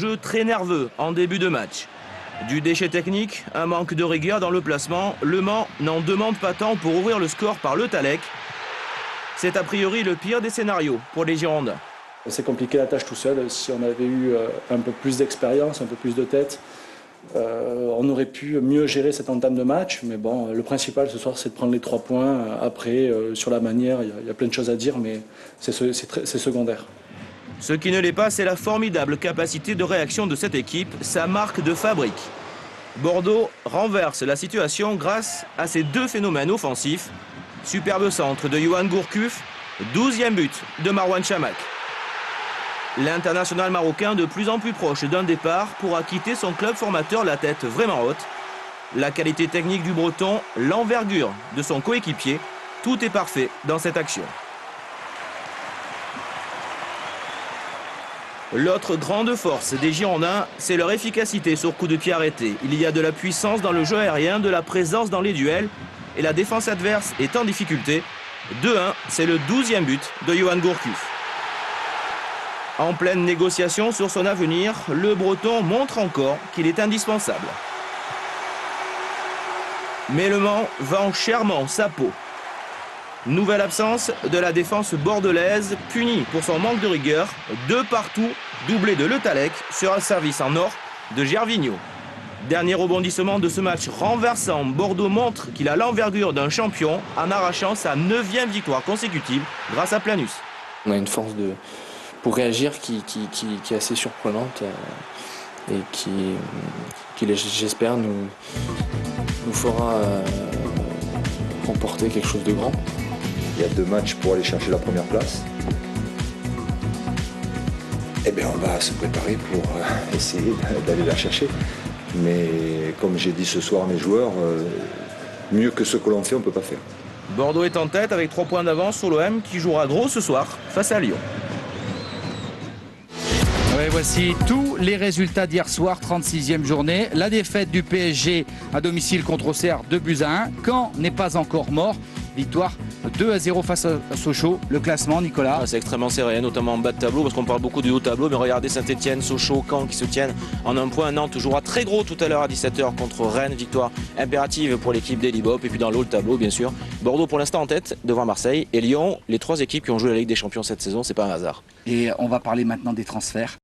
Jeu très nerveux en début de match. Du déchet technique, un manque de rigueur dans le placement. Le Mans n'en demande pas tant pour ouvrir le score par Le Tallec. C'est a priori le pire des scénarios pour les Girondins. C'est compliqué la tâche tout seul. Si on avait eu un peu plus d'expérience, un peu plus de tête, on aurait pu mieux gérer cette entame de match. Mais bon, le principal ce soir, c'est de prendre les 3 points. Après, sur la manière, il y a plein de choses à dire, mais c'est secondaire. Ce qui ne l'est pas, c'est la formidable capacité de réaction de cette équipe, sa marque de fabrique. Bordeaux renverse la situation grâce à ces 2 phénomènes offensifs. Superbe centre de Yohan Gourcuff, 12e but de Marouane Chamakh. L'international marocain de plus en plus proche d'un départ pourra quitter son club formateur la tête vraiment haute. La qualité technique du Breton, l'envergure de son coéquipier, tout est parfait dans cette action. L'autre grande force des Girondins, c'est leur efficacité sur coup de pied arrêté. Il y a de la puissance dans le jeu aérien, de la présence dans les duels et la défense adverse est en difficulté. 2-1, c'est le 12e but de Yohan Gourcuff. En pleine négociation sur son avenir, le Breton montre encore qu'il est indispensable. Mais le Mans vend chèrement sa peau. Nouvelle absence de la défense bordelaise, punie pour son manque de rigueur. 2 partout, doublé de Le Tallec sur un service en or de Gervinho. Dernier rebondissement de ce match renversant, Bordeaux montre qu'il a l'envergure d'un champion en arrachant sa 9e victoire consécutive grâce à Planus. On a une force pour réagir qui est assez surprenante et qui j'espère, nous fera remporter quelque chose de grand. Il y a 2 matchs pour aller chercher la première place. Eh bien, on va se préparer pour essayer d'aller la chercher. Mais comme j'ai dit ce soir à mes joueurs, mieux que ce que l'on fait, on ne peut pas faire. Bordeaux est en tête avec 3 points d'avance sur l'OM qui jouera gros ce soir face à Lyon. Ouais, voici tous les résultats d'hier soir, 36e journée. La défaite du PSG à domicile contre Auxerre, 2-1. Caen n'est pas encore mort. Victoire 2-0 face à Sochaux. Le classement, Nicolas. C'est extrêmement serré, notamment en bas de tableau, parce qu'on parle beaucoup du haut tableau. Mais regardez Saint-Etienne, Sochaux, Caen qui se tiennent en un point. Nantes jouera très gros tout à l'heure à 17h contre Rennes. Victoire impérative pour l'équipe d'Eli Bop. Et puis dans le haut tableau, bien sûr, Bordeaux pour l'instant en tête devant Marseille et Lyon. Les 3 équipes qui ont joué la Ligue des Champions cette saison, c'est pas un hasard. Et on va parler maintenant des transferts.